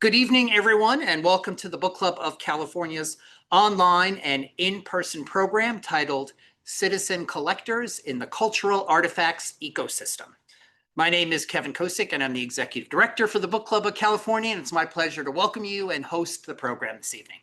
Good evening, everyone, and welcome to the Book Club of California's online and in-person program titled Citizen Collectors in the Cultural Artifacts Ecosystem. My name is Kevin Kosick, and I'm the Executive Director for the Book Club of California, and it's my pleasure to welcome you and host the program this evening.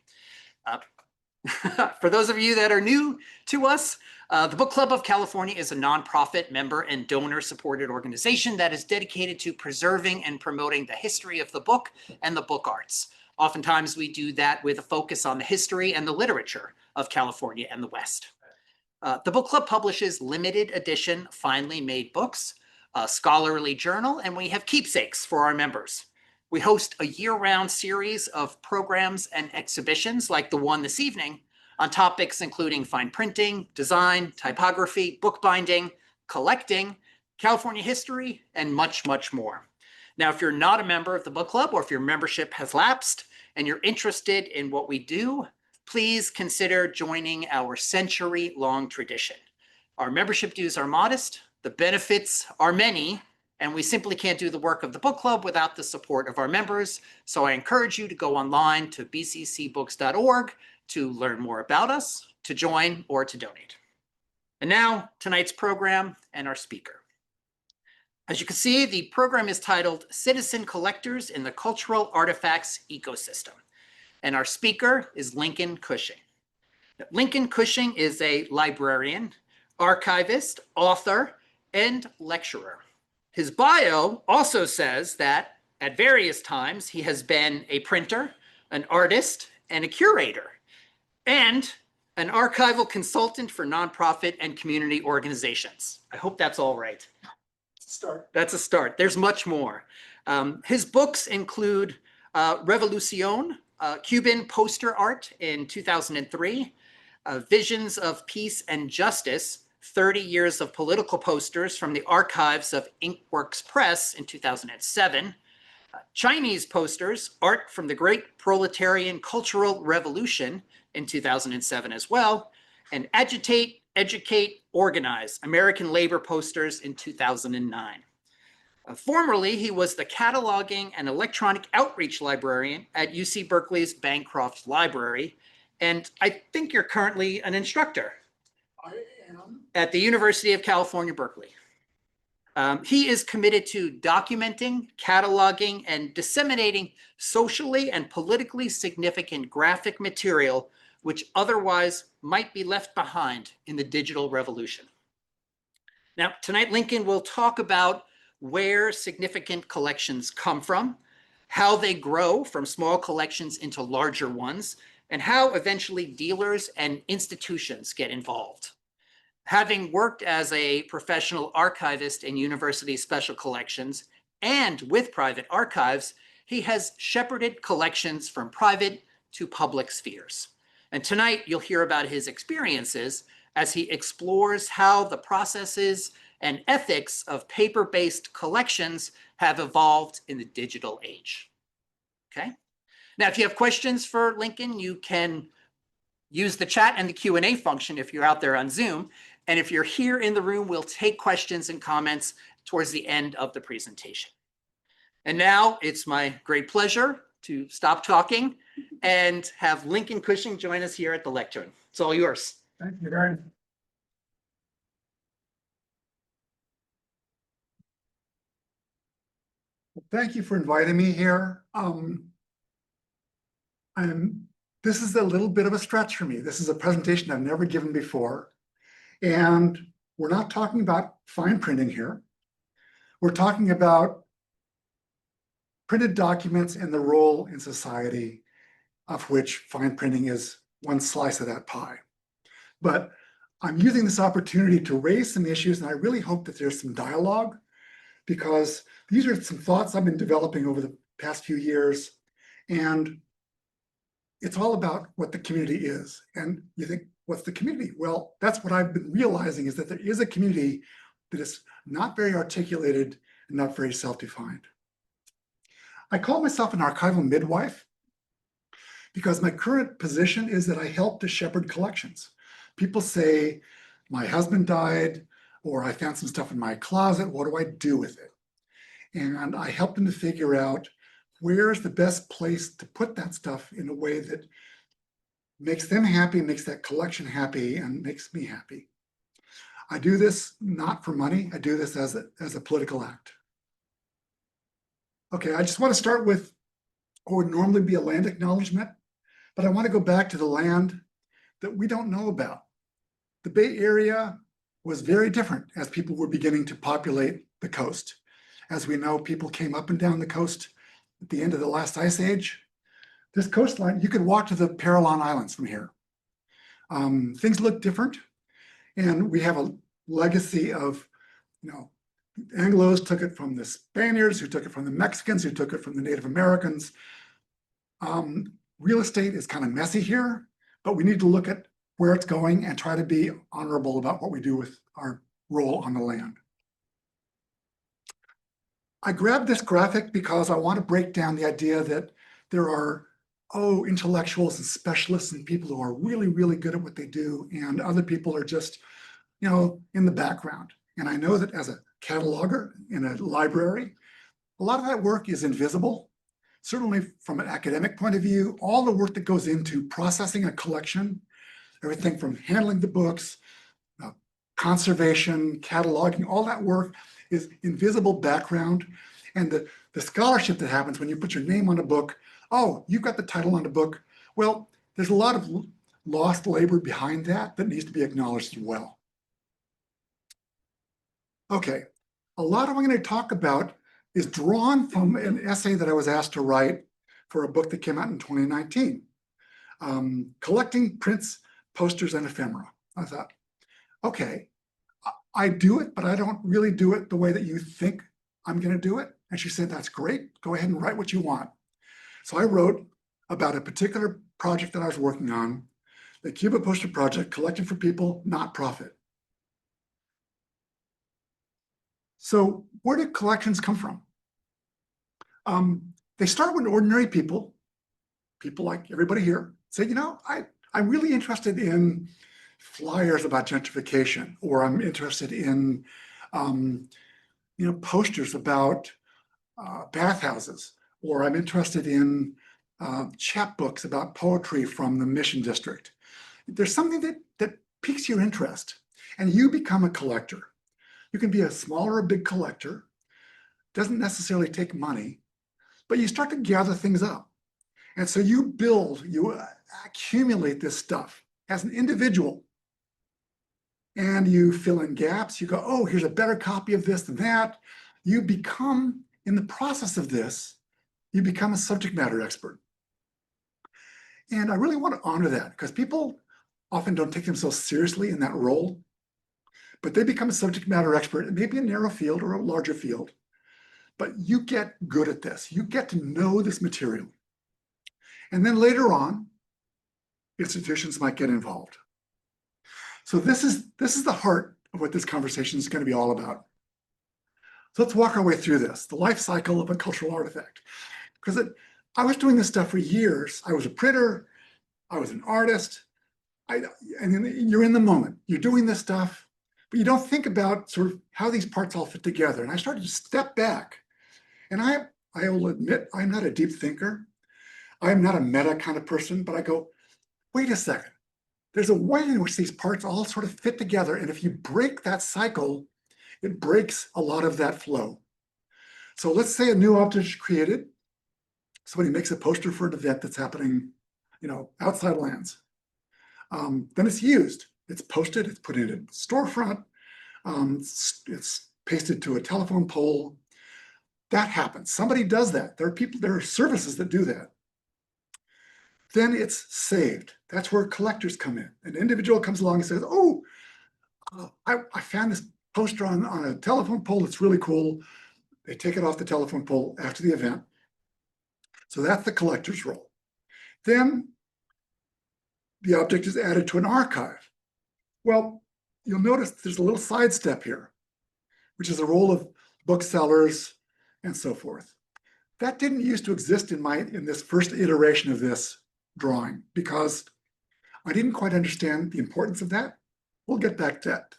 For those of you that are new to us, the Book Club of California is a nonprofit member and donor-supported organization that is dedicated to preserving and promoting the history of the book and the book arts. Oftentimes, we do that with a focus on the history and the literature of California and the West. The Book Club publishes limited edition, finely made books, a scholarly journal, and we have keepsakes for our members. We host a year-round series of programs and exhibitions like the one this evening on topics including fine printing, design, typography, bookbinding, collecting, California history, and much, much more. Now, if you're not a member of the book club or if your membership has lapsed and you're interested in what we do, please consider joining our century-long tradition. Our membership dues are modest, the benefits are many, and we simply can't do the work of the book club without the support of our members. So I encourage you to go online to bccbooks.org to learn more about us, to join, or to donate. And now, tonight's program and our speaker. As you can see, the program is titled Citizen Collectors in the Cultural Artifacts Ecosystem. And our speaker is Lincoln Cushing. Lincoln Cushing is a librarian, archivist, author, and lecturer. His bio also says that at various times he has been a printer, an artist, and a curator, and an archival consultant for nonprofit and community organizations. I hope that's all right. Start. That's a start. There's much more. His books include Revolucion, Cuban poster art in 2003, Visions of Peace and Justice, 30 years of political posters from the archives of Inkworks Press in 2007, Chinese posters, art from the Great Proletarian Cultural Revolution in 2007 as well, and Agitate, Educate, Organize, American Labor posters in 2009. Formerly, he was the cataloging and electronic outreach librarian at UC Berkeley's Bancroft Library, and I think you're currently an instructor. I am. At the University of California, Berkeley. He is committed to documenting, cataloging, and disseminating socially and politically significant graphic material which otherwise might be left behind in the digital revolution. Now, tonight, Lincoln will talk about where significant collections come from, how they grow from small collections into larger ones, and how eventually dealers and institutions get involved. Having worked as a professional archivist in university special collections and with private archives, he has shepherded collections from private to public spheres. And tonight you'll hear about his experiences as he explores how the processes and ethics of paper-based collections have evolved in the digital age. Okay? Now, if you have questions for Lincoln, you can use the chat and the Q&A function if you're out there on Zoom. And if you're here in the room, we'll take questions and comments towards the end of the presentation. And now it's my great pleasure to stop talking and have Lincoln Cushing join us here at the lectern. It's all yours. Thank you very much. Thank you for inviting me here. This is a little bit of a stretch for me. This is a presentation I've never given before. And we're not talking about fine printing here. We're talking about printed documents and the role in society of which fine printing is one slice of that pie. But I'm using this opportunity to raise some issues, and I really hope that there's some dialogue, because these are some thoughts I've been developing over the past few years. And it's all about what the community is. And you think, what's the community? Well, that's what I've been realizing, is that there is a community that is not very articulated and not very self-defined. I call myself an archival midwife because my current position is that I help to shepherd collections. People say, my husband died, or I found some stuff in my closet, what do I do with it? And I help them to figure out where's the best place to put that stuff in a way that makes them happy, makes that collection happy, and makes me happy. I do this not for money. I do this as a political act. Okay, I just want to start with what would normally be a land acknowledgement, but I want to go back to the land that we don't know about. The Bay Area was very different as people were beginning to populate the coast. As we know, people came up and down the coast at the end of the last ice age. This coastline, you could walk to the Parallon Islands from here. Things look different, and we have a legacy of, Anglos took it from the Spaniards, who took it from the Mexicans, who took it from the Native Americans. Real estate is kind of messy here, but we need to look at where it's going and try to be honorable about what we do with our role on the land. I grabbed this graphic because I want to break down the idea that there are, intellectuals and specialists and people who are really, really good at what they do, and other people are just, in the background. And I know that as a cataloger in a library, a lot of that work is invisible. Certainly from an academic point of view, all the work that goes into processing a collection, everything from handling the books, conservation, cataloging, all that work is invisible background. And the scholarship that happens when you put your name on a book, you've got the title on the book. Well, there's a lot of lost labor behind that needs to be acknowledged as well. Okay, a lot of what I'm going to talk about is drawn from an essay that I was asked to write for a book that came out in 2019, Collecting Prints, Posters, and Ephemera. I thought, okay, I do it, but I don't really do it the way that you think I'm going to do it. And she said, that's great. Go ahead and write what you want. So I wrote about a particular project that I was working on, the Cuba Poster Project, collecting for people, not profit. So where do collections come from? They start with ordinary people like everybody here, say, I'm really interested in flyers about gentrification, or I'm interested in, posters about bathhouses, or I'm interested in chapbooks about poetry from the Mission District. There's something that piques your interest, and you become a collector. You can be a small or a big collector. Doesn't necessarily take money, but you start to gather things up. And so you accumulate this stuff as an individual. And you fill in gaps. You go, here's a better copy of this than that. You become, in the process of this, you become a subject matter expert. And I really want to honor that, because people often don't take themselves seriously in that role, but they become a subject matter expert in maybe a narrow field or a larger field. But you get good at this. You get to know this material. And then later on, institutions might get involved. So this is the heart of what this conversation is going to be all about. So let's walk our way through this, the life cycle of a cultural artifact. Because I was doing this stuff for years. I was a printer, I was an artist, and then you're in the moment. You're doing this stuff, but you don't think about sort of how these parts all fit together. And I started to step back. And I will admit, I'm not a deep thinker. I'm not a meta kind of person, but I go, wait a second. There's a way in which these parts all sort of fit together. And if you break that cycle, it breaks a lot of that flow. So let's say a new object is created. Somebody makes a poster for an event that's happening, outside lands. Then it's used. It's posted, it's put in a storefront, it's pasted to a telephone pole. That happens. Somebody does that. There are services that do that. Then it's saved. That's where collectors come in. An individual comes along and says, I found this poster on a telephone pole. It's really cool. They take it off the telephone pole after the event. So that's the collector's role. Then the object is added to an archive. Well, you'll notice there's a little sidestep here, which is the role of booksellers and so forth. That didn't used to exist in this first iteration of this drawing, because I didn't quite understand the importance of that. We'll get back to that.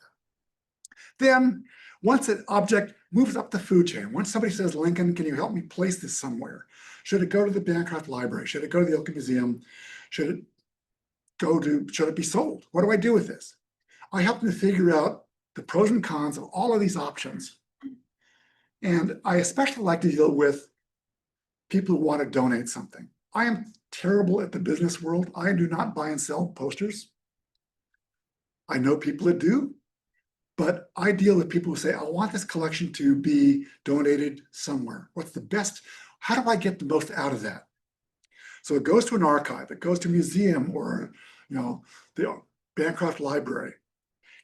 Then, once an object moves up the food chain, once somebody says, Lincoln, can you help me place this somewhere? Should it go to the Bancroft Library? Should it go to the Lincoln Museum? Should it be sold? What do I do with this? I help them to figure out the pros and cons of all of these options. And I especially like to deal with people who want to donate something. I am terrible at the business world. I do not buy and sell posters. I know people that do, but I deal with people who say, I want this collection to be donated somewhere. What's the best? How do I get the most out of that? So it goes to an archive, it goes to a museum or the Bancroft Library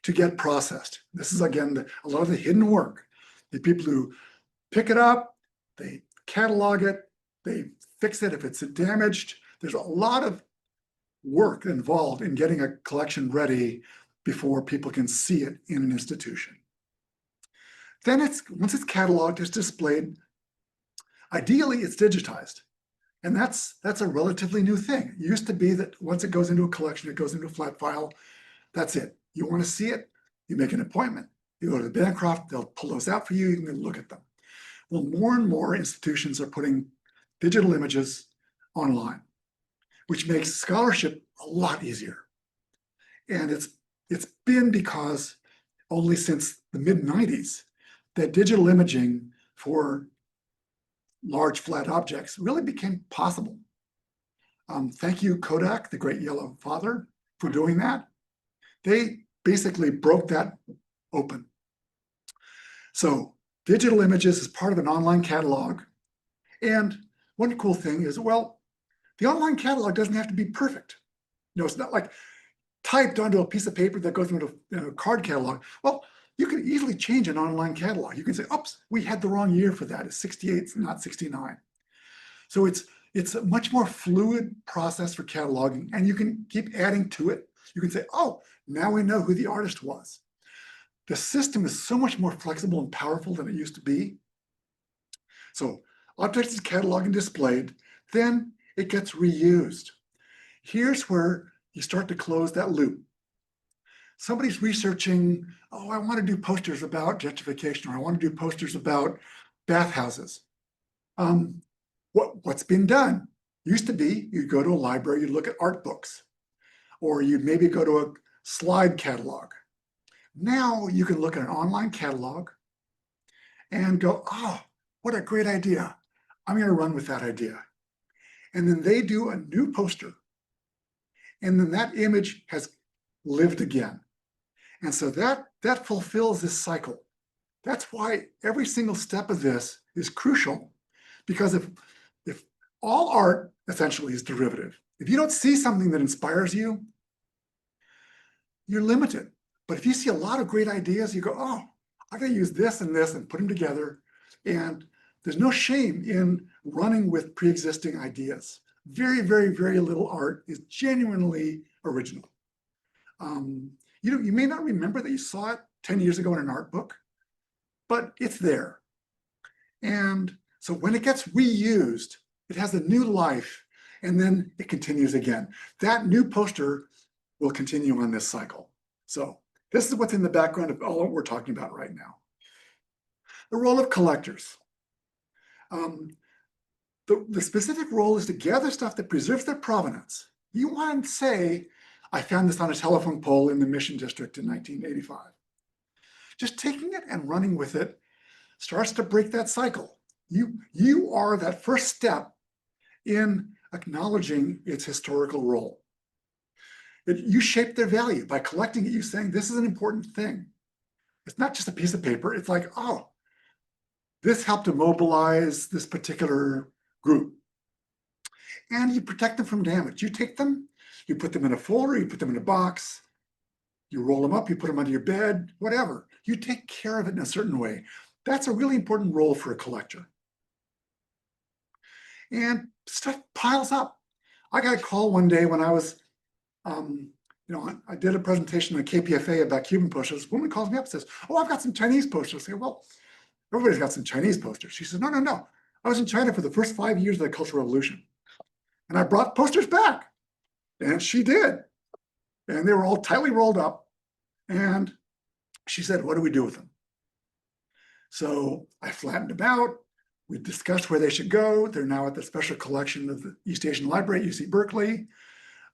to get processed. This is, again, a lot of the hidden work. The people who pick it up, they catalog it, they fix it if it's damaged. There's a lot of work involved in getting a collection ready before people can see it in an institution. Then once it's cataloged, it's displayed. Ideally, it's digitized. And that's a relatively new thing. It used to be that once it goes into a collection, it goes into a flat file. That's it. You want to see it, you make an appointment. You go to the Bancroft, they'll pull those out for you, you can look at them. Well, more and more institutions are putting digital images online, which makes scholarship a lot easier. And it's been because only since the mid-90s that digital imaging for large flat objects really became possible. Thank you, Kodak, the great yellow father, for doing that. They basically broke that open. So digital images is part of an online catalog. And one cool thing is, well, the online catalog doesn't have to be perfect. It's not like typed onto a piece of paper that goes into a card catalog. Well, you can easily change an online catalog. You can say, oops, we had the wrong year for that. It's 68, not 69. So it's a much more fluid process for cataloging, and you can keep adding to it. You can say, oh, now we know who the artist was. The system is so much more flexible and powerful than it used to be. So objects is cataloged and displayed, then it gets reused. Here's where you start to close that loop. Somebody's researching, oh, I want to do posters about gentrification, or I want to do posters about bathhouses. What's been done? Used to be, you'd go to a library, you'd look at art books, or you'd maybe go to a slide catalog. Now you can look at an online catalog and go, oh, what a great idea. I'm going to run with that idea. And then they do a new poster. And then that image has lived again. And so that fulfills this cycle. That's why every single step of this is crucial, because if all art essentially is derivative, if you don't see something that inspires you, you're limited. But if you see a lot of great ideas, you go, oh, I'm going to use this and put them together. And there's no shame in running with pre-existing ideas. Very, very, very little art is genuinely original. You may not remember that you saw it 10 years ago in an art book, but it's there. And so when it gets reused, it has a new life, and then it continues again. That new poster will continue on this cycle. So this is what's in the background of all that we're talking about right now. The role of collectors. The specific role is to gather stuff that preserves their provenance. You want to say, I found this on a telephone pole in the Mission District in 1985. Just taking it and running with it starts to break that cycle. You are that first step in acknowledging its historical role. You shape their value by collecting it. You saying, this is an important thing. It's not just a piece of paper. It's like, oh, this helped to mobilize this particular group. And you protect them from damage. You take them, you put them in a folder, you put them in a box, you roll them up, you put them under your bed, whatever. You take care of it in a certain way. That's a really important role for a collector. And stuff piles up. I got a call one day when I was, I did a presentation on KPFA about Cuban posters. A woman calls me up and says, oh, I've got some Chinese posters. I say, well, everybody's got some Chinese posters. She says, no. I was in China for the first 5 years of the Cultural Revolution. And I brought posters back. And she did. And they were all tightly rolled up. And she said, what do we do with them? So I flattened them out. We discussed where they should go. They're now at the special collection of the East Asian Library at UC Berkeley.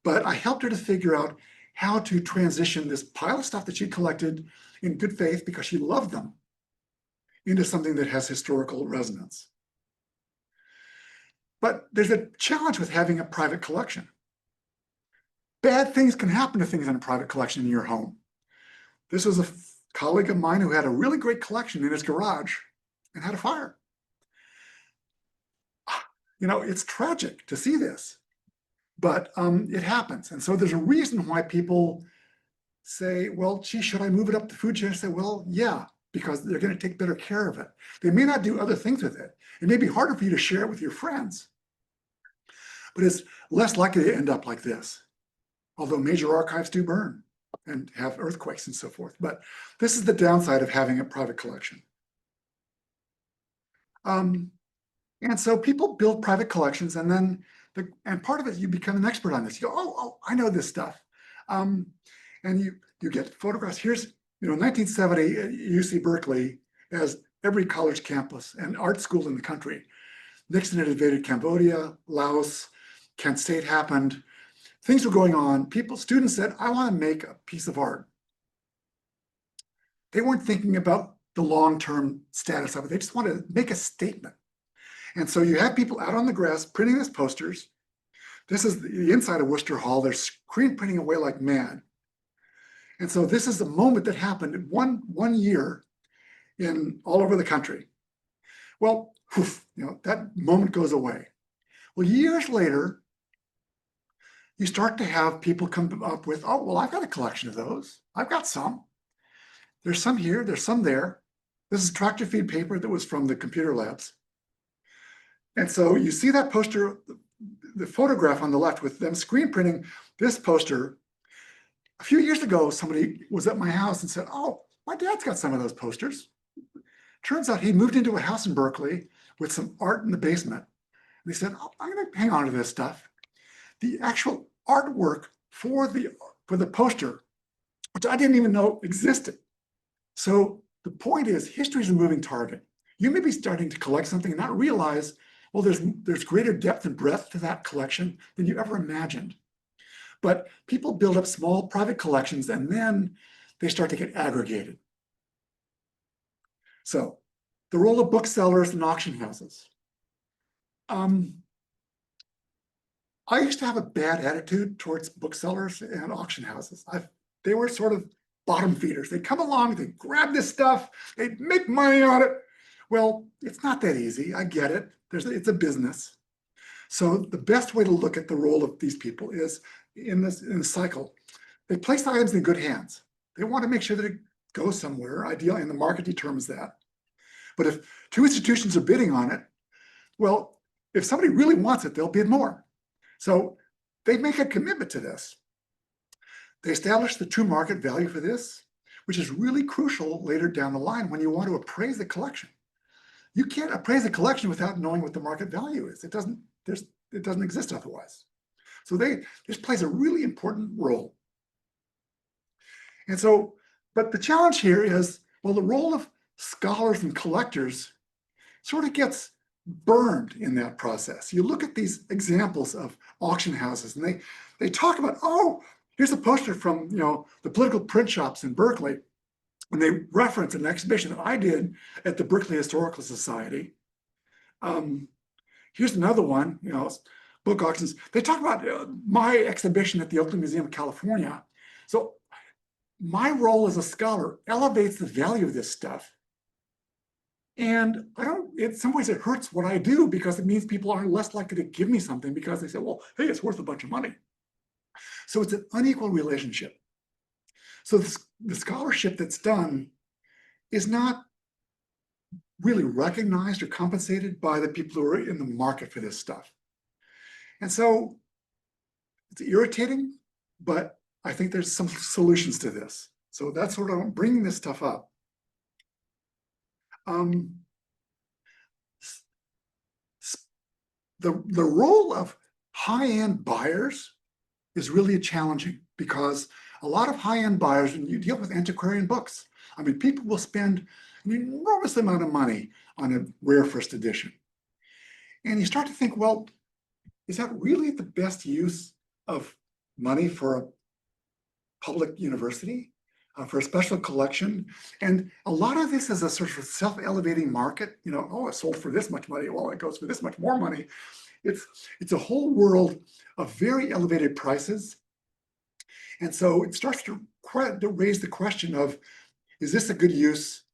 But I helped her to figure out how to transition this pile of stuff that she collected in good faith because she loved them into something that has historical resonance. But there's a challenge with having a private collection. Bad things can happen to things in a private collection in your home. This was a colleague of mine who had a really great collection in his garage and had a fire. You know, it's tragic to see this, but it happens. And so there's a reason why people say, well, gee, should I move it up the food chain? I say, well, yeah, because they're going to take better care of it. They may not do other things with it. It may be harder for you to share it with your friends, but it's less likely to end up like this. Although major archives do burn and have earthquakes and so forth. But this is the downside of having a private collection. And so people build private collections, and then and part of it, you become an expert on this. You go, oh, I know this stuff. And you get photographs. Here's, 1970 at UC Berkeley, as every college campus and art school in the country. Nixon had invaded Cambodia, Laos, Kent State happened. Things were going on. Students said, I want to make a piece of art. They weren't thinking about the long-term status of it. They just wanted to make a statement. And so you have people out on the grass printing these posters. This is the inside of Worcester Hall. They're screen printing away like mad. And so this is the moment that happened in one year in all over the country. Well, that moment goes away. Well, years later, you start to have people come up with, oh, well, I've got a collection of those. I've got some. There's some here, there's some there. This is tractor feed paper that was from the computer labs. And so you see that poster, the photograph on the left with them screen printing this poster. A few years ago, somebody was at my house and said, oh, my dad's got some of those posters. Turns out he moved into a house in Berkeley with some art in the basement. And he said, oh, I'm going to hang on to this stuff. The actual artwork for the poster, which I didn't even know existed. So the point is, history is a moving target. You may be starting to collect something and not realize, well, there's greater depth and breadth to that collection than you ever imagined. But people build up small private collections and then they start to get aggregated. So the role of booksellers and auction houses. I used to have a bad attitude towards booksellers and auction houses. They were sort of bottom feeders. They come along, they grab this stuff, they make money on it. Well, it's not that easy. I get it. It's a business. So the best way to look at the role of these people is in this cycle. They place the items in good hands. They want to make sure that it goes somewhere, ideally, and the market determines that. But if two institutions are bidding on it, well, if somebody really wants it, they'll bid more. So they make a commitment to this. They establish the true market value for this, which is really crucial later down the line when you want to appraise the collection. You can't appraise a collection without knowing what the market value is. It doesn't exist otherwise. So this plays a really important role. And so, but the challenge here is, well, the role of scholars and collectors sort of gets burned in that process. You look at these examples of auction houses and they talk about, oh, here's a poster from the political print shops in Berkeley. And they reference an exhibition that I did at the Berkeley Historical Society. Here's another one, book auctions. They talk about my exhibition at the Oakland Museum of California. So my role as a scholar elevates the value of this stuff. And in some ways it hurts what I do because it means people are less likely to give me something because they say, well, hey, it's worth a bunch of money. So it's an unequal relationship. So the scholarship that's done is not really recognized or compensated by the people who are in the market for this stuff. And so it's irritating, but I think there's some solutions to this. So that's sort of bringing this stuff up. The role of high-end buyers is really challenging because a lot of high-end buyers, when you deal with antiquarian books, I mean, people will spend an enormous amount of money on a rare first edition. And you start to think, well, is that really the best use of money for a public university, for a special collection? And a lot of this is a sort of self-elevating market. You know, oh, it sold for this much money. Well, it goes for this much more money. It's a whole world of very elevated prices. And so it starts to raise the question of, is this a good use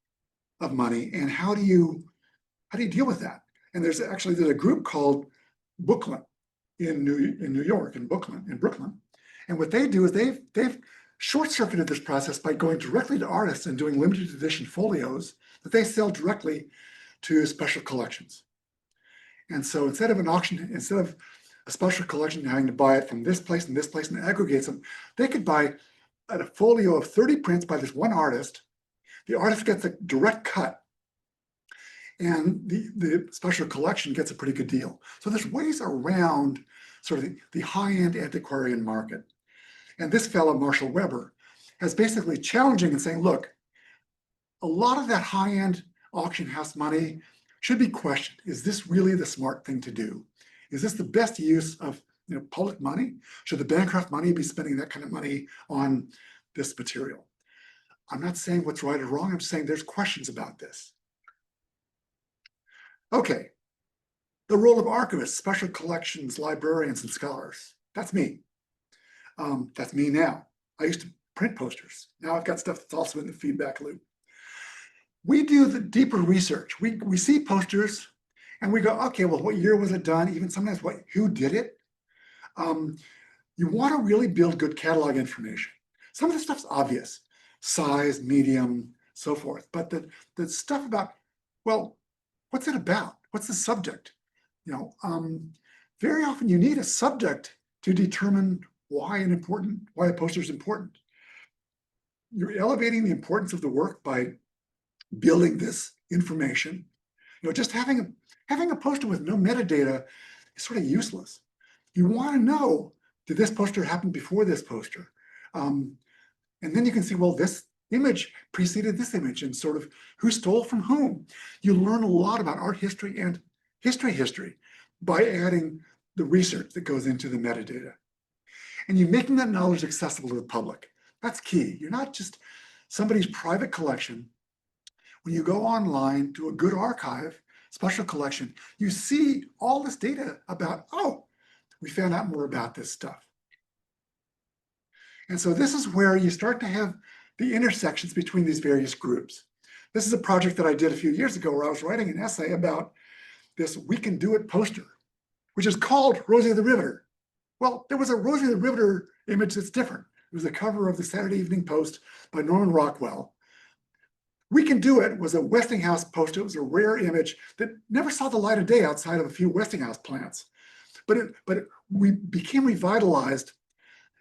of money? And how do you deal with that? And there's a group called Booklet in New York, in Brooklyn. And what they do is they've short-circuited this process by going directly to artists and doing limited edition folios that they sell directly to special collections. And so instead of an auction, instead of a special collection having to buy it from this place and this place and aggregates them, they could buy a folio of 30 prints by this one artist. The artist gets a direct cut, and the special collection gets a pretty good deal. So there's ways around sort of the high-end antiquarian market. And this fellow, Marshall Weber, has basically challenging and saying, look, a lot of that high-end auction house money should be questioned. Is this really the smart thing to do? Is this the best use of public money? Should the Bancroft money be spending that kind of money on this material? I'm not saying what's right or wrong. I'm saying there's questions about this. Okay, the role of archivists, special collections, librarians, and scholars. That's me. That's me now. I used to print posters. Now I've got stuff that's also in the feedback loop. We do the deeper research. We see posters and we go, okay, well, what year was it done? Even sometimes who did it? You want to really build good catalog information. Some of the stuff's obvious, size, medium, so forth. But the stuff about, well, what's it about? What's the subject? Very often you need a subject to determine why a poster is important. You're elevating the importance of the work by building this information. Just having a poster with no metadata is sort of useless. You want to know, did this poster happen before this poster? And then you can see, well, this image preceded this image, and sort of who stole from whom. You learn a lot about art history and history by adding the research that goes into the metadata. And you're making that knowledge accessible to the public. That's key. You're not just somebody's private collection. When you go online to a good archive, special collection, you see all this data about, oh, we found out more about this stuff. And so this is where you start to have the intersections between these various groups. This is a project that I did a few years ago where I was writing an essay about this We Can Do It poster, which is called Rosie the Riveter. Well, there was a Rosie the Riveter image that's different. It was a cover of the Saturday Evening Post by Norman Rockwell. We Can Do It was a Westinghouse poster. It was a rare image that never saw the light of day outside of a few Westinghouse plants. But we became revitalized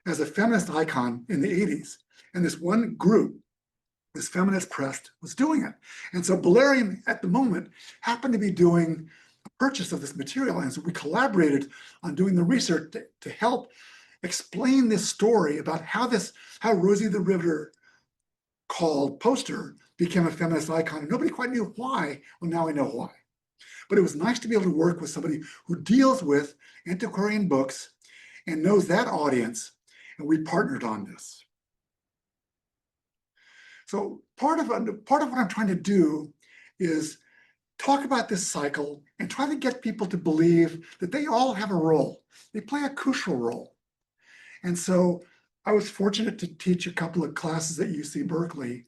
as a feminist icon in the 80s. And this one group, this feminist press, was doing it. And so Librarian, at the moment, happened to be doing a purchase of this material. And so we collaborated on doing the research to help explain this story about how Rosie the Riveter called poster became a feminist icon. And nobody quite knew why. Well, now we know why. But it was nice to be able to work with somebody who deals with antiquarian books and knows that audience. And we partnered on this. So part of what I'm trying to do is talk about this cycle and try to get people to believe that they all have a role. They play a crucial role. And so I was fortunate to teach a couple of classes at UC Berkeley.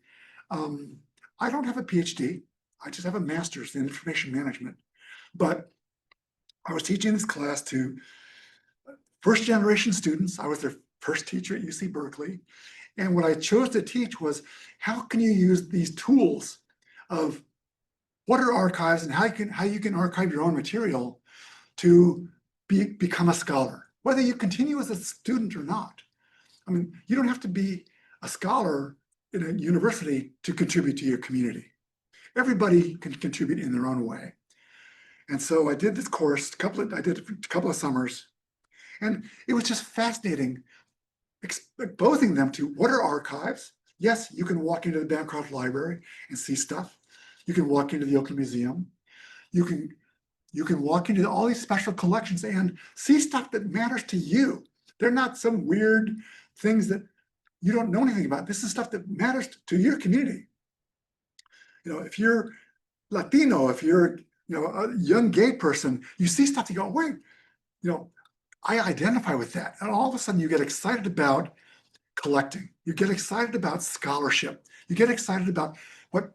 I don't have a PhD. I just have a master's in information management. But I was teaching this class to first generation students. I was their first teacher at UC Berkeley. And what I chose to teach was, how can you use these tools of what are archives and how you can archive your own material to become a scholar, whether you continue as a student or not. I mean, you don't have to be a scholar in a university to contribute to your community. Everybody can contribute in their own way. And so I did this course, I did a couple of summers, and it was just fascinating exposing them to what are archives. Yes, you can walk into the Bancroft Library and see stuff. You can walk into the Oakland Museum. You You can walk into all these special collections and see stuff that matters to you. They're not some weird things that you don't know anything about. This is stuff that matters to your community. If you're Latino, if you're a young gay person, you see stuff, you go, wait, I identify with that. And all of a sudden you get excited about collecting. You get excited about scholarship. You get excited about what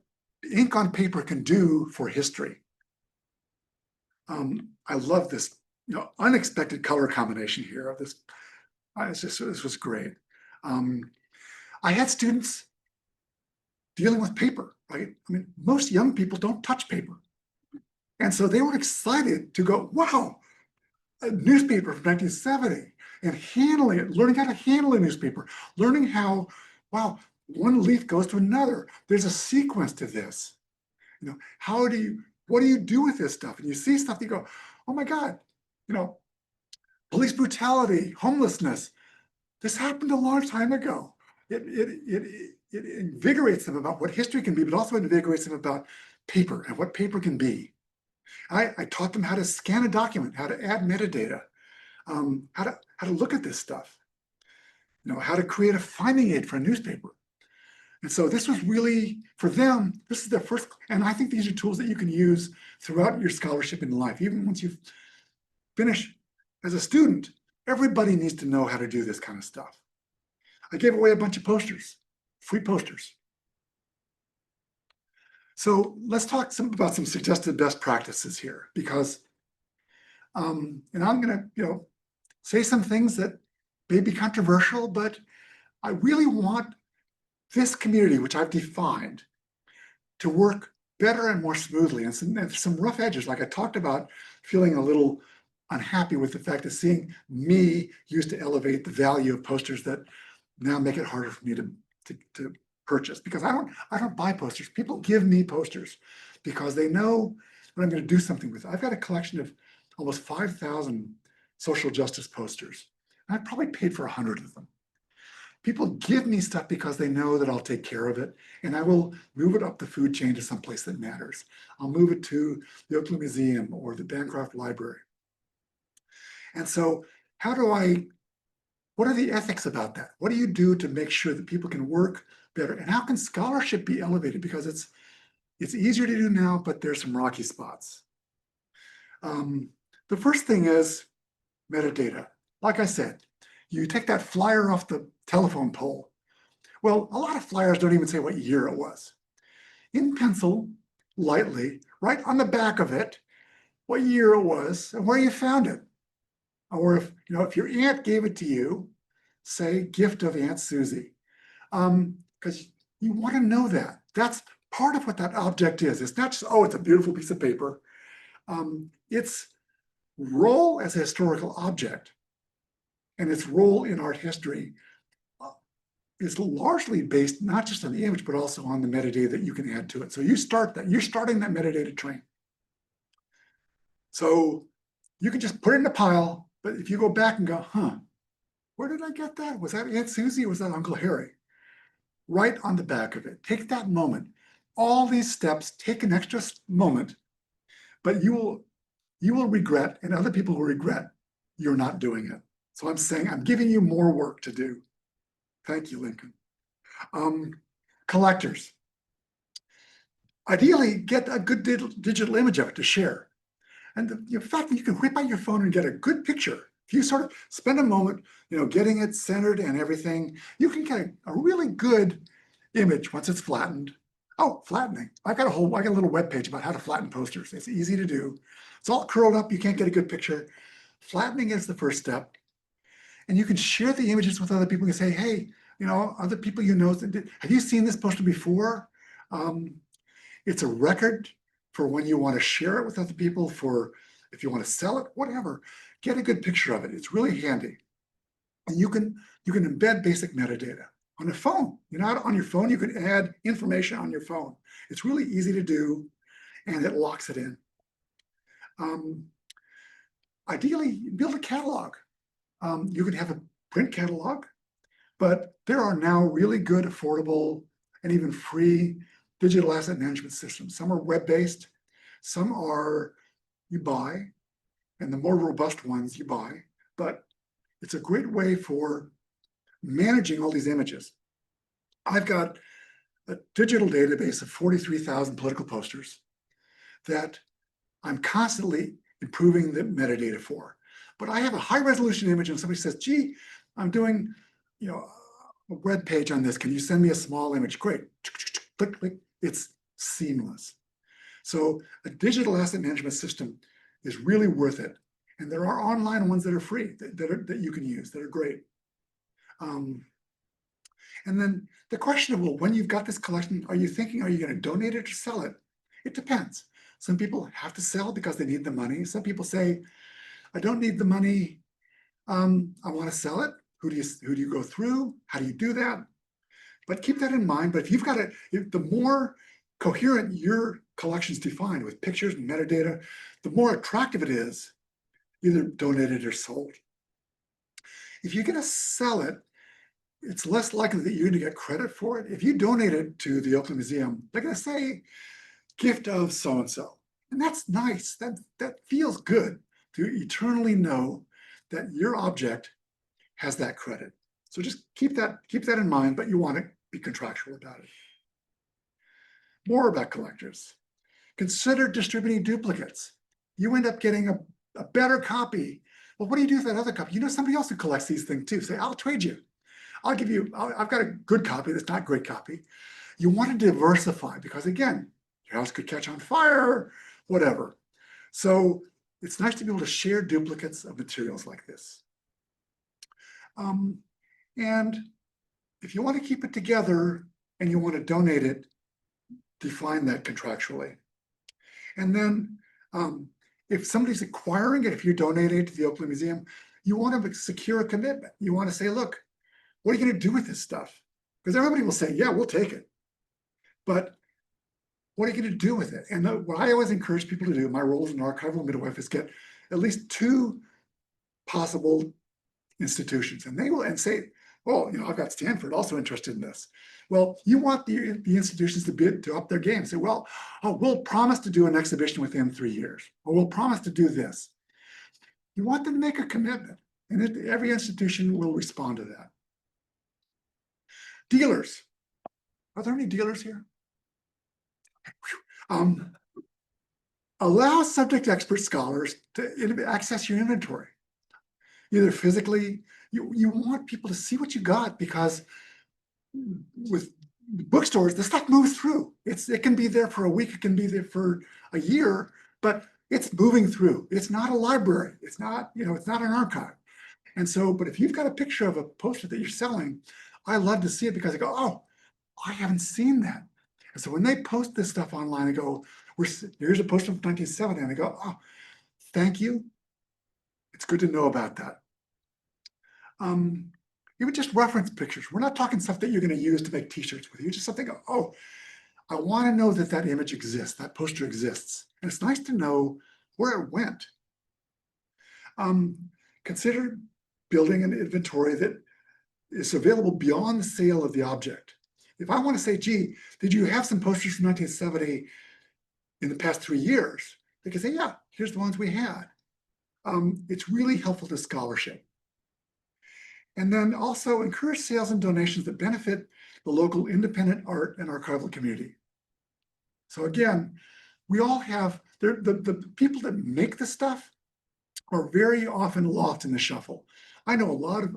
ink on paper can do for history. I love this, unexpected color combination here of this. This was great. I had students dealing with paper, right? I mean, most young people don't touch paper. And so they were excited to go, wow, a newspaper from 1970 and handling it, learning how to handle a newspaper, learning how, wow, one leaf goes to another. There's a sequence to this. What do you do with this stuff? And you see stuff, you go, oh my God, police brutality, homelessness. This happened a long time ago. It invigorates them about what history can be, but also invigorates them about paper and what paper can be. I taught them how to scan a document, how to add metadata, how to look at this stuff, how to create a finding aid for a newspaper. And so this was really, for them, this is their first, and I think these are tools that you can use throughout your scholarship in life. Even once you finish as a student, everybody needs to know how to do this kind of stuff. I gave away a bunch of posters, free posters. So let's talk about some suggested best practices here, because, and I'm gonna, say some things that may be controversial, but I really want this community, which I've defined, to work better and more smoothly. And some rough edges, like I talked about, feeling a little unhappy with the fact of seeing me used to elevate the value of posters that now make it harder for me to purchase, because I don't buy posters. People give me posters because they know what I'm going to do something with. I've got a collection of almost 5,000 social justice posters. And I probably paid for 100 of them. People give me stuff because they know that I'll take care of it, and I will move it up the food chain to someplace that matters. I'll move it to the Oakland Museum or the Bancroft Library. And so what are the ethics about that? What do you do to make sure that people can work better? And how can scholarship be elevated? Because it's easier to do now, but there's some rocky spots. The first thing is metadata. Like I said, you take that flyer off the telephone pole. Well, a lot of flyers don't even say what year it was. In pencil, lightly, right on the back of it, what year it was and where you found it. Or if your aunt gave it to you, say gift of Aunt Susie, because you want to know that. That's part of what that object is. It's not just, oh, it's a beautiful piece of paper. Its role as a historical object and its role in art history is largely based not just on the image, but also on the metadata that you can add to it. So you're starting that metadata train. So you can just put it in a pile, but if you go back and go, where did I get that? Was that Aunt Susie or was that Uncle Harry? Right on the back of it. Take that moment. All these steps take an extra moment, but you will regret, and other people will regret you're not doing it. So I'm saying I'm giving you more work to do. Thank you, Lincoln. Collectors. Ideally, get a good digital image of it to share. And the fact that you can whip out your phone and get a good picture, if you sort of spend a moment, getting it centered and everything, you can get a really good image once it's flattened. Oh, flattening. I got a little web page about how to flatten posters. It's easy to do. It's all curled up. You can't get a good picture. Flattening is the first step. And you can share the images with other people and say, hey, other people have you seen this poster before? It's a record for when you want to share it with other people, for if you want to sell it, whatever. Get a good picture of it. It's really handy. And you can embed basic metadata on a phone. On your phone, you can add information on your phone. It's really easy to do, and it locks it in. Ideally, build a catalog. You can have a print catalog, but there are now really good, affordable, and even free digital asset management systems. Some are web-based, some are you buy, and the more robust ones you buy, but it's a great way for managing all these images. I've got a digital database of 43,000 political posters that I'm constantly improving the metadata for. But I have a high resolution image and somebody says, gee, I'm doing, a web page on this. Can you send me a small image? Great. Click, click. It's seamless. So a digital asset management system is really worth it. And there are online ones that are free that you can use that are great. And then the question of, well, when you've got this collection, are you going to donate it or sell it? It depends. Some people have to sell because they need the money. Some people say, I don't need the money. I want to sell it. Who do you go through? How do you do that? But keep that in mind. But if you've got the more coherent your collection's defined with pictures and metadata, the more attractive it is, either donated or sold. If you're going to sell it, it's less likely that you're going to get credit for it. If you donate it to the Oakland Museum, they're going to say, gift of so-and-so. And that's nice. That feels good to eternally know that your object has that credit. So just keep that in mind, but you want to be contractual about it. More about collectors. Consider distributing duplicates. You end up getting a better copy. Well, what do you do with that other copy? You know somebody else who collects these things too. Say, I'll trade you. I've got a good copy that's not a great copy. You want to diversify because again, your house could catch on fire, whatever. So it's nice to be able to share duplicates of materials like this. And if you want to keep it together and you want to donate it, define that contractually. And then if somebody's acquiring it, if you're donating it to the Oakland Museum, you want to secure a commitment. You want to say, look, what are you going to do with this stuff? Because everybody will say, yeah, we'll take it. But what are you going to do with it? And what I always encourage people to do, my role as an archival midwife, is get at least 2 possible institutions. And they will say, oh, I've got Stanford also interested in this. Well, you want the institutions to up their game. Say, well, we'll promise to do an exhibition within 3 years, or we'll promise to do this. You want them to make a commitment, and every institution will respond to that. Dealers. Are there any dealers here? Allow subject expert scholars to access your inventory. Either physically, you want people to see what you got, because with bookstores, the stuff moves through. It can be there for a week, it can be there for a year, but it's moving through. It's not a library. It's not, it's not an archive. And so, but if you've got a picture of a poster that you're selling, I love to see it because I go, oh, I haven't seen that. And so when they post this stuff online, I go, here's a poster from 1970, and I go, oh, thank you. It's good to know about that. Even just reference pictures. We're not talking stuff that you're going to use to make t-shirts with you. Just something, oh, I want to know that image exists, that poster exists. And it's nice to know where it went. Consider building an inventory that is available beyond the sale of the object. If I want to say, gee, did you have some posters from 1970 in the past 3 years? They can say, yeah, here's the ones we had. It's really helpful to scholarship. And then also encourage sales and donations that benefit the local independent art and archival community. So again, we all have, the people that make the stuff are very often lost in the shuffle. I know a lot of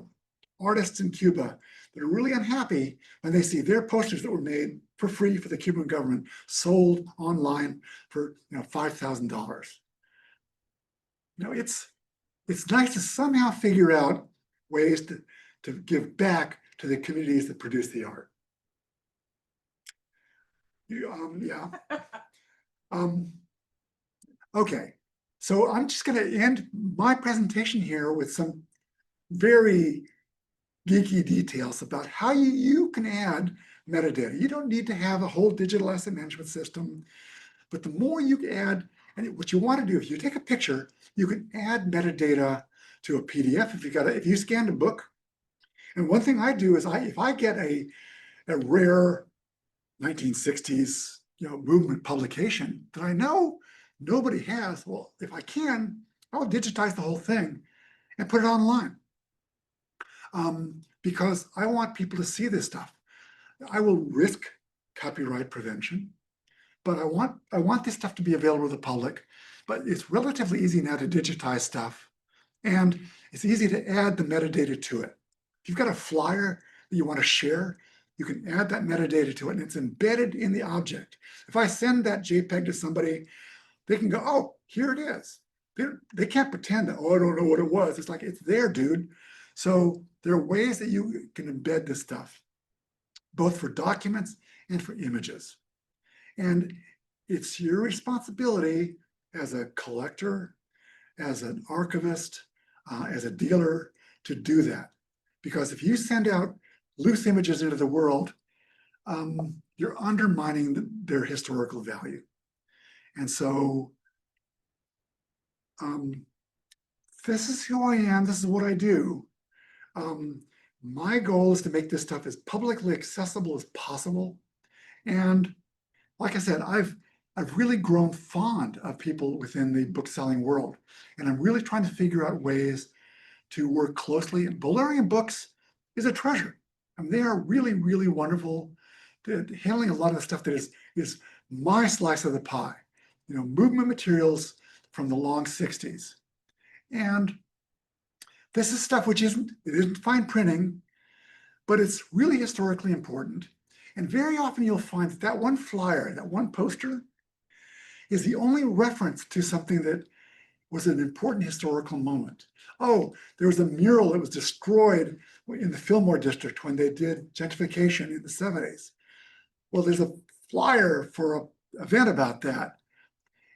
artists in Cuba that are really unhappy when they see their posters that were made for free for the Cuban government sold online for $5,000. It's nice to somehow figure out ways to give back to the communities that produce the art. Yeah. Okay, so I'm just going to end my presentation here with some very geeky details about how you can add metadata. You don't need to have a whole digital asset management system, but the more you add, and what you want to do, if you take a picture, you can add metadata to a PDF if you scanned a book. And one thing I do is if I get a rare 1960s movement publication that I know nobody has. Well, if I can, I'll digitize the whole thing and put it online. Because I want people to see this stuff. I will risk copyright prevention, but I want this stuff to be available to the public. But it's relatively easy now to digitize stuff, and it's easy to add the metadata to it. If you've got a flyer that you want to share, you can add that metadata to it, and it's embedded in the object. If I send that JPEG to somebody, they can go, oh, here it is. They can't pretend that, oh, I don't know what it was. It's like, it's there, dude. So there are ways that you can embed this stuff, both for documents and for images. And it's your responsibility as a collector, as an archivist, as a dealer, to do that. Because if you send out loose images into the world, you're undermining their historical value. And so this is who I am, this is what I do. My goal is to make this stuff as publicly accessible as possible. And like I said, I've really grown fond of people within the book selling world. And I'm really trying to figure out ways to work closely. Librarian Books is a treasure. I mean, they are really, really wonderful at handling a lot of the stuff that is my slice of the pie. You know, movement materials from the long 60s. And this is stuff which it isn't fine printing, but it's really historically important. And very often you'll find that one flyer, that one poster, is the only reference to something that was an important historical moment. Oh, there was a mural that was destroyed in the Fillmore district when they did gentrification in the 70s. Well, there's a flyer for an event about that.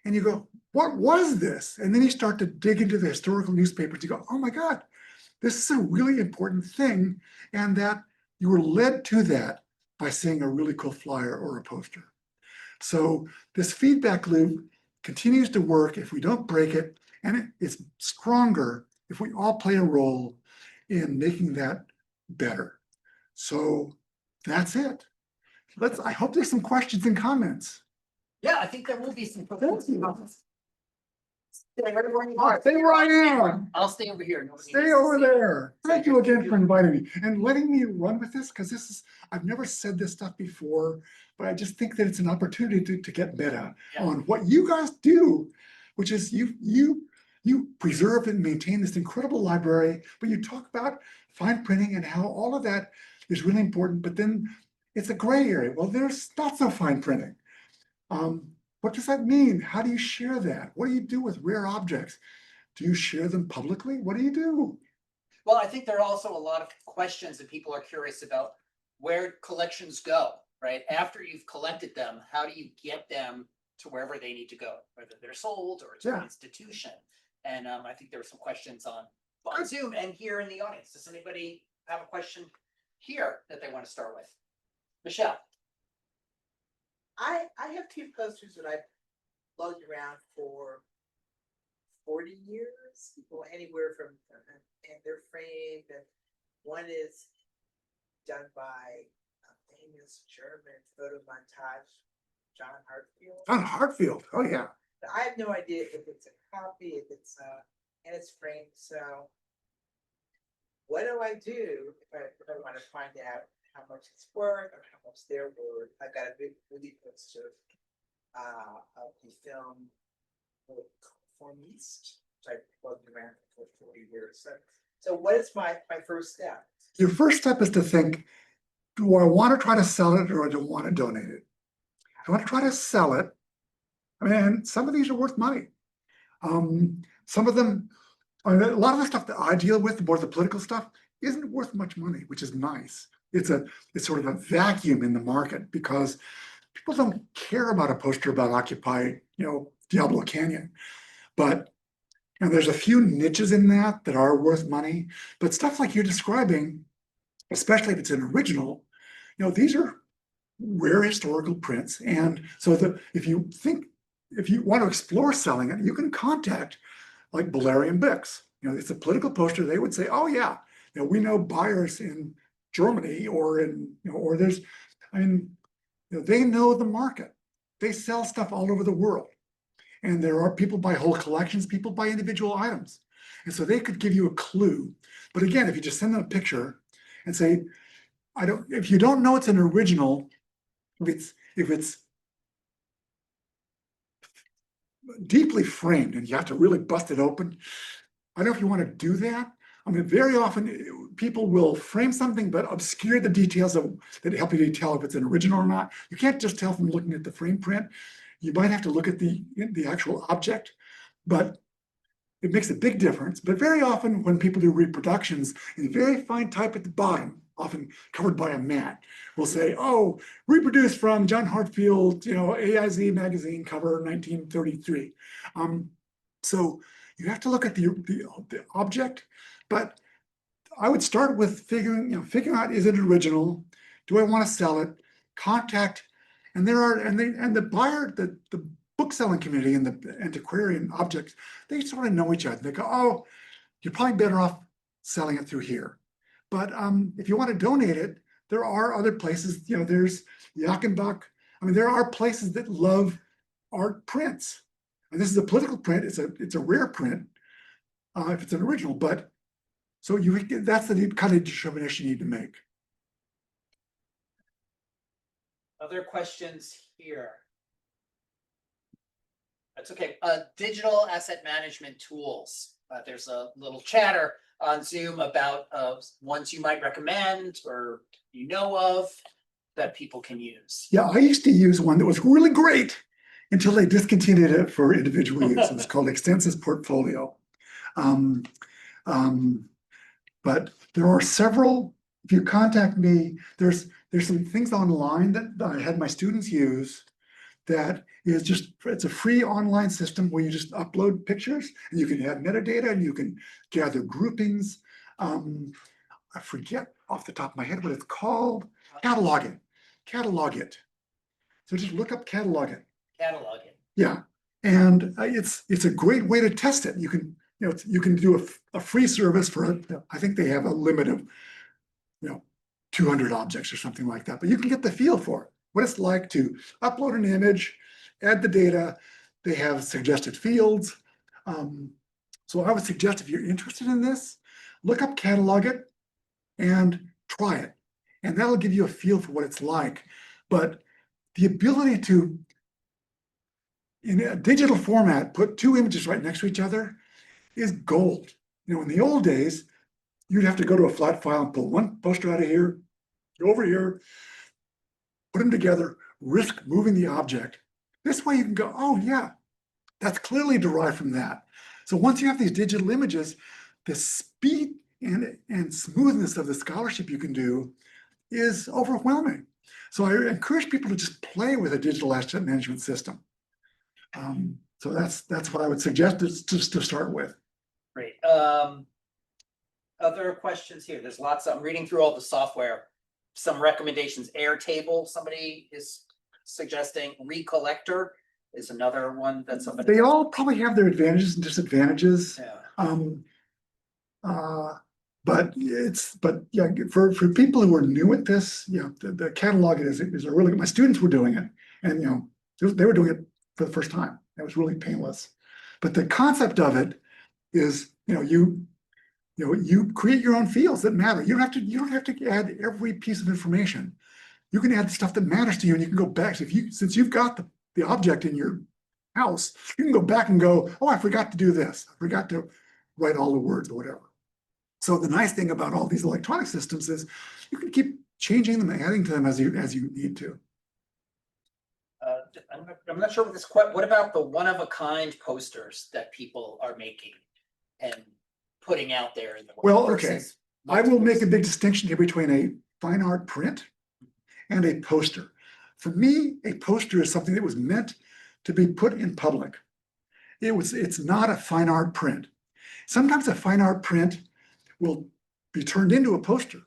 And you go, what was this? And then you start to dig into the historical newspapers. You go, oh my God, this is a really important thing. And that you were led to that by seeing a really cool flyer or a poster. So this feedback loop continues to work if we don't break it, and it's stronger if we all play a role in making that better. So that's it. I hope there's some questions and comments. Yeah, I think there will be some. Stay where I am. I'll stay over here. Nobody Stay needs to over see. there. Thank you again for inviting me and letting me run with this, because I've never said this stuff before, but I just think that it's an opportunity to get better on what you guys do, which is you preserve and maintain this incredible library, but you talk about fine printing and how all of that is really important, but then it's a gray area. Well, there's not so fine printing. What does that mean? How do you share that? What do you do with rare objects? Do you share them publicly? What do you do? Well, I think there are also a lot of questions that people are curious about where collections go, right? After you've collected them, how do you get them to wherever they need to go, whether they're sold or to an institution? And I think there were some questions on Zoom and here in the audience. Does anybody have a question here that they want to start with? Michelle. I have two posters that I've lugged around for 40 years, people anywhere from, and they're framed, and one is done by a famous German photo montage, John Hartfield. John Hartfield, oh yeah. But I have no idea if it's a copy, if it's and it's framed. So what do I do if I want to find out how much it's worth or how much they're worth? I've got a big movie poster of the film Conformiste, which I've plugged around for 40 years. So what is my first step? Your first step is to think, do I want to try to sell it or do I want to donate it? If I want to try to sell it, I mean, some of these are worth money. Some of them, I mean, a lot of the stuff that I deal with, more of the political stuff, isn't worth much money, which is nice. It's sort of a vacuum in the market because people don't care about a poster about Occupy, Diablo Canyon. But there's a few niches in that are worth money. But stuff like you're describing, especially if it's an original, these are rare historical prints. And so if you want to explore selling it, you can contact like Librarian Books. It's a political poster. They would say, oh yeah, we know buyers in Germany or there's, they know the market. They sell stuff all over the world. And there are people buy whole collections, people buy individual items. And so they could give you a clue. But again, if you just send them a picture and say, if you don't know it's an original, if it's deeply framed and you have to really bust it open, I don't know if you want to do that. I mean, very often people will frame something but obscure the details that help you to tell if it's an original or not. You can't just tell from looking at the frame print. You might have to look at the actual object, but it makes a big difference. But very often when people do reproductions, in very fine type at the bottom, often covered by a mat, will say, oh, reproduced from John Hartfield, AIZ magazine cover 1933. So you have to look at the object, but I would start with figuring out, is it original? Do I want to sell it? Contact, and the buyer, the book selling community and the antiquarian objects, they sort of know each other. They go, oh, you're probably better off selling it through here. But if you want to donate it, there are other places, there's Jachenbach. I mean, there are places that love art prints. And this is a political print, it's a rare print, if it's an original, but so that's the kind of determination you need to make. Other questions here? That's okay. Digital asset management tools. There's a little chatter on Zoom about ones you might recommend or of that people can use. Yeah, I used to use one that was really great until they discontinued it for individual use. It was called Extensus Portfolio. But there are several. If you contact me, there's some things online that I had my students use that is it's a free online system where you just upload pictures and you can add metadata and you can gather groupings. I forget off the top of my head what it's called. Catalog it. So just look up catalog it. Catalog it. Yeah, and it's a great way to test it. You can you can do a free service for I think they have a limit of 200 objects or something like that. But you can get the feel for it, what it's like to upload an image, add the data. They have suggested fields. So I would suggest if you're interested in this, look up catalog it and try it. And that'll give you a feel for what it's like. But the ability to, in a digital format, put two images right next to each other is gold. In the old days, you'd have to go to a flat file and pull one poster out of here, go over here, put them together, risk moving the object. This way you can go, oh yeah, that's clearly derived from that. So once you have these digital images, the speed and smoothness of the scholarship you can do is overwhelming. So I encourage people to just play with a digital asset management system. So that's what I would suggest just to start with. Great. Other questions here? There's lots. I'm reading through all the software. Some recommendations. Airtable. Somebody is suggesting. Recollector is another one that somebody. They all probably have their advantages and disadvantages. Yeah. But yeah, for people who are new at this, the catalog is a really good. My students were doing it, and they were doing it for the first time. It was really painless. But the concept of it is, you create your own fields that matter. You don't have to add every piece of information. You can add stuff that matters to you, and you can go back. So since you've got the object in your house, you can go back and go, oh, I forgot to do this. I forgot to write all the words or whatever. So the nice thing about all these electronic systems is you can keep changing them, adding to them as you need to. I'm not sure what about the one-of-a-kind posters that people are making and putting out there in the world? Well, okay. I will make a big distinction here between a fine art print and a poster. For me, a poster is something that was meant to be put in public. It's not a fine art print. Sometimes a fine art print will be turned into a poster.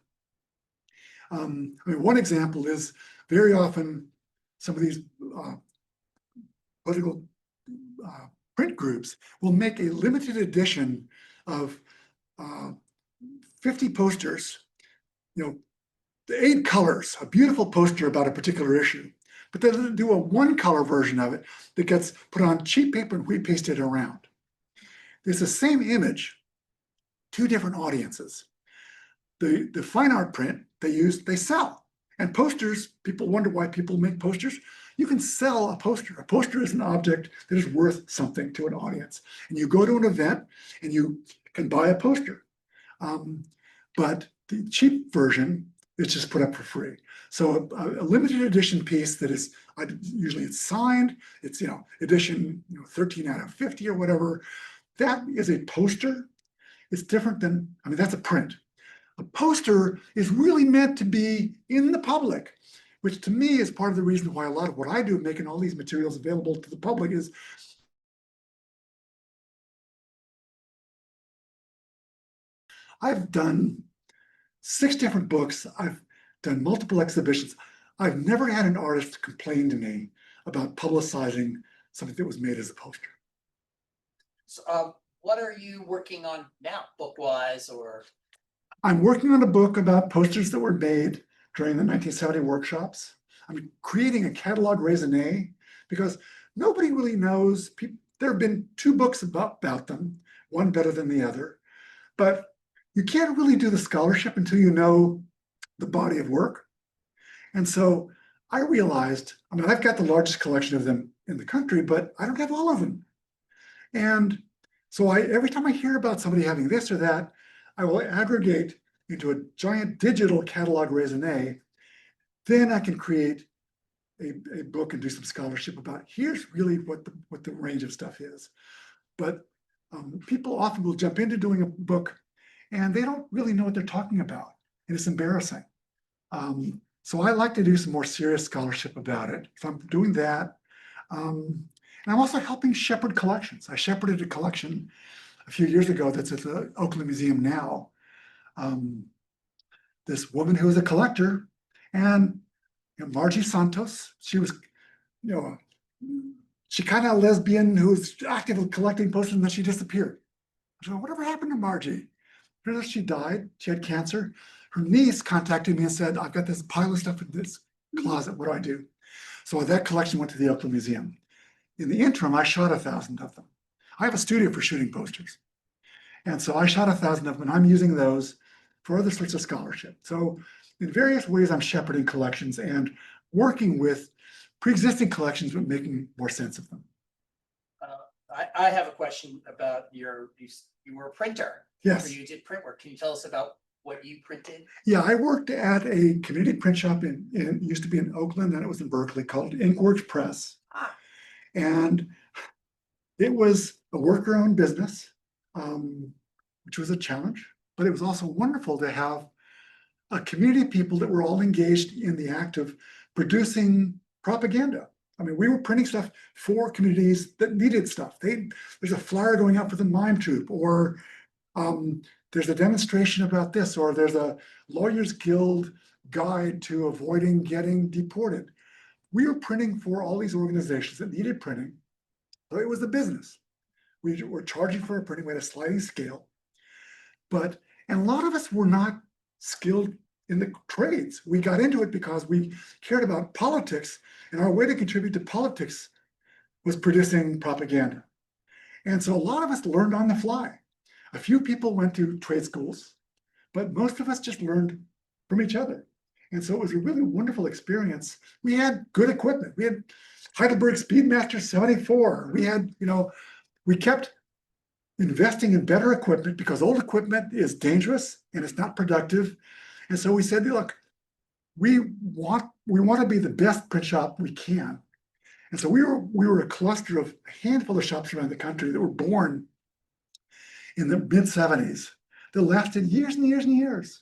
One example is very often some of these political print groups will make a limited edition of 50 posters, 8 colors, a beautiful poster about a particular issue. but they do a one color version of it that gets put on cheap paper and we paste it around. It's the same image, two different audiences. The fine art print they sell. And posters, people wonder why people make posters. You can sell a poster. A poster is an object that is worth something to an audience. And you go to an event and you can buy a poster. But the cheap version is just put up for free. So a limited edition piece that is, usually it's signed, it's, edition 13 out of 50 or whatever. That is a poster. It's different than, that's a print. A poster is really meant to be in the public, which to me is part of the reason why a lot of what I do, making all these materials available to the public, is I've done 6 different books. I've done multiple exhibitions. I've never had an artist complain to me about publicizing something that was made as a poster. So, what are you working on now, book-wise, or? I'm working on a book about posters that were made during the 1970 workshops. I'm creating a catalog raisonné because nobody really knows. There have been 2 books about them, one better than the other, but you can't really do the scholarship until you know the body of work. And so I realized, I've got the largest collection of them in the country, but I don't have all of them. And so every time I hear about somebody having this or that, I will aggregate into a giant digital catalog raisonné. Then I can create a book and do some scholarship about here's really what the range of stuff is. But people often will jump into doing a book and they don't really know what they're talking about. And it's embarrassing. So I like to do some more serious scholarship about it. So I'm doing that. And I'm also helping shepherd collections. I shepherded a collection a few years ago that's at the Oakland Museum now. This woman who was a collector, and Margie Santos, she was, she kind of a lesbian who was active in collecting posters, and then she disappeared. So whatever happened to Margie? She died. She had cancer. Her niece contacted me and said, I've got this pile of stuff in this closet. What do I do? So that collection went to the Oakland Museum. In the interim, I shot 1,000 of them. I have a studio for shooting posters. And so I shot 1,000 of them, and I'm using those for other sorts of scholarship. So in various ways, I'm shepherding collections and working with pre-existing collections, but making more sense of them. I have a question about you were a printer. Yes. Or you did print work. Can you tell us about what you printed? Yeah, I worked at a community print shop it used to be in Oakland, and it was in Berkeley, called Inkworks Press. And it was a worker-owned business, which was a challenge, but it was also wonderful to have a community of people that were all engaged in the act of producing propaganda. We were printing stuff for communities that needed stuff. There's a flyer going out for the mime troupe, or there's a demonstration about this, or there's a Lawyers Guild guide to avoiding getting deported. We were printing for all these organizations that needed printing. So it was a business. We were charging for our printing. We had a sliding scale. And a lot of us were not skilled in the trades. We got into it because we cared about politics, and our way to contribute to politics was producing propaganda. And so a lot of us learned on the fly. A few people went to trade schools, but most of us just learned from each other. And so it was a really wonderful experience. We had good equipment. We had Heidelberg Speedmaster 74. We had, we kept investing in better equipment because old equipment is dangerous and it's not productive. And so we said, look, we want to be the best print shop we can. And so we were a cluster of a handful of shops around the country that were born in the mid-70s that lasted years and years and years.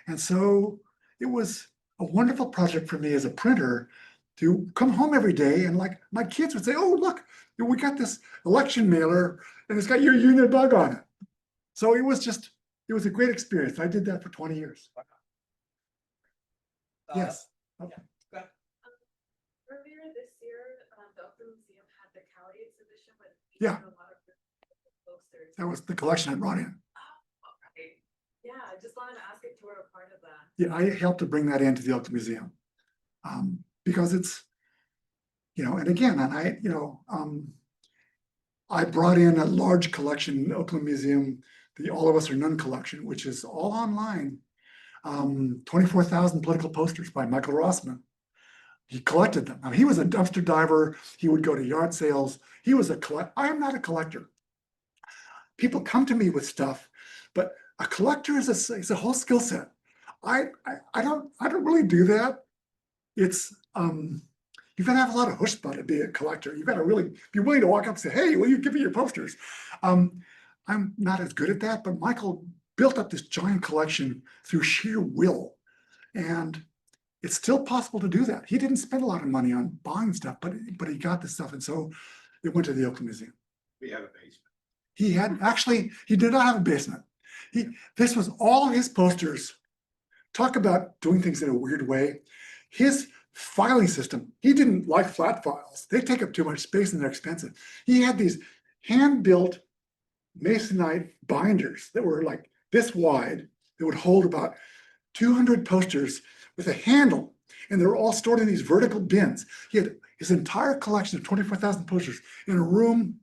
And so it was a wonderful project for me as a printer to come home every day, and like my kids would say, oh, look, we got this election mailer and it's got your union bug on it. So it was a great experience. I did that for 20 years. Yes. Okay. Earlier this year, the Oakland Museum had the Cali exhibition, but Yeah. a lot of posters. That was the collection I brought in. Oh, okay. Yeah, I just wanted to ask if you were a part of that. Yeah, I helped to bring that into the Oakland Museum because and again, I brought in a large collection in Oakland Museum, the All of Us or None collection, which is all online. 24,000 political posters by Michael Rossman. He collected them. Now, he was a dumpster diver. He would go to yard sales. He was I am not a collector. People come to me with stuff, but a collector is a whole skill set. I don't really do that. It's you've got to have a lot of chutzpah to be a collector. You've got to really be willing to walk up and say, "Hey, will you give me your posters?" I'm not as good at that, but Michael built up this giant collection through sheer will, and it's still possible to do that. He didn't spend a lot of money on buying stuff, but he got this stuff, and so it went to the Oakland Museum. We have a basement. He did not have a basement. This was all his posters. Talk about doing things in a weird way. His filing system, he didn't like flat files. They take up too much space and they're expensive. He had these hand-built masonite binders that were like this wide, that would hold about 200 posters with a handle, and they were all stored in these vertical bins. He had his entire collection of 24,000 posters in a room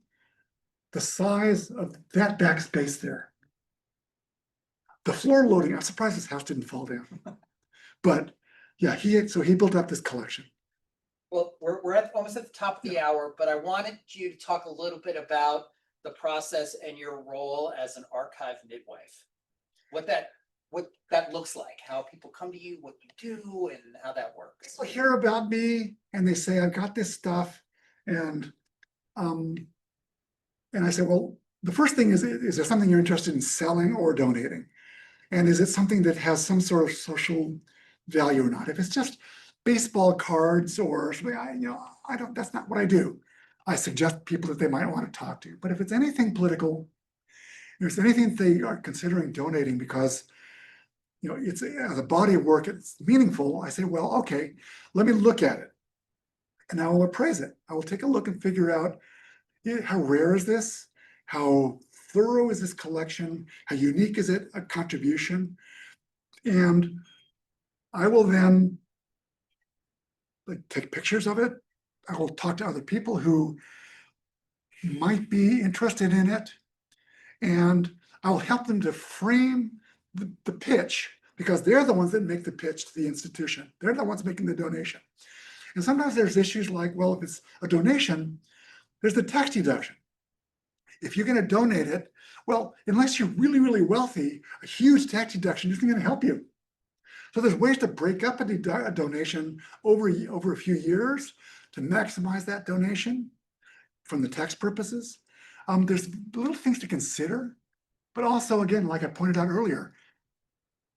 the size of that backspace there. The floor loading, I'm surprised his house didn't fall down. But yeah, so he built up this collection. Well, we're almost at the top of the hour, but I wanted you to talk a little bit about the process and your role as an archive midwife. What that looks like, how people come to you, what you do, and how that works. People hear about me and they say, "I've got this stuff," and I say, well, the first thing is there something you're interested in selling or donating? And is it something that has some sort of social value or not? If it's just baseball cards or something, that's not what I do. I suggest people that they might want to talk to. But if it's anything political, if there's anything they are considering donating because it's as a body of work, it's meaningful, I say, well, okay, let me look at it. And I will appraise it. I will take a look and figure out how rare is this? How thorough is this collection? How unique is it, a contribution? And I will then take pictures of it. I will talk to other people who might be interested in it. And I will help them to frame the pitch, because they're the ones that make the pitch to the institution. They're the ones making the donation. And sometimes there's issues like, well, if it's a donation, there's the tax deduction. If you're going to donate it, well, unless you're really, really wealthy, a huge tax deduction isn't going to help you. So there's ways to break up a donation over a few years to maximize that donation from the tax purposes. There's little things to consider, but also, again, like I pointed out earlier,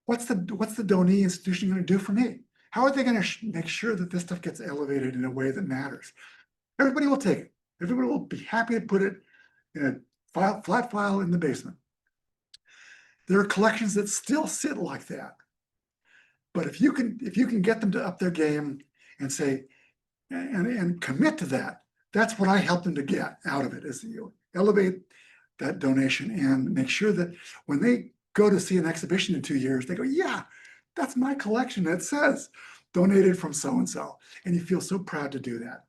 what's the donee institution going to do for me? How are they going to make sure that this stuff gets elevated in a way that matters? Everybody will take it. Everybody will be happy to put it in a flat file in the basement. There are collections that still sit like that. But if you can get them to up their game and say, and commit to that, that's what I help them to get out of it, is elevate that donation and make sure that when they go to see an exhibition in 2 years, they go, yeah, that's my collection that says donated from so-and-so. And you feel so proud to do that.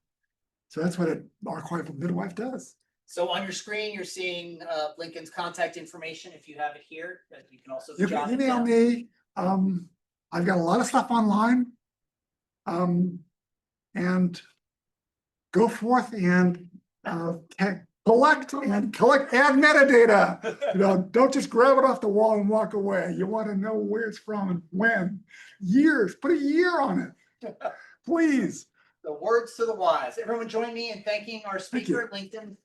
So that's what an archival midwife does. So on your screen, you're seeing Lincoln's contact information. If you have it here, you can also You jot can it email down. me. I've got a lot of stuff online. And go forth and collect, add metadata. Don't just grab it off the wall and walk away. You want to know where it's from and when. Years, put a year on it, please. The words to the wise. Everyone join me in thanking our speaker, Lincoln.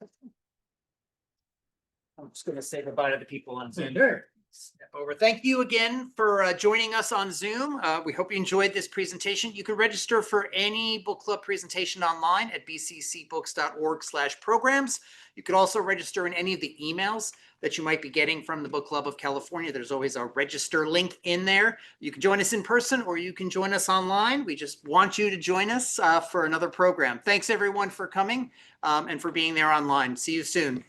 I'm just going to say goodbye to the people on Zoom. Step over. Thank you again for joining us on Zoom. We hope you enjoyed this presentation. You can register for any book club presentation online at bccbooks.org/programs. You could also register in any of the emails that you might be getting from the Book Club of California. There's always a register link in there. You can join us in person or you can join us online. We just want you to join us for another program. Thanks everyone for coming and for being there online. See you soon.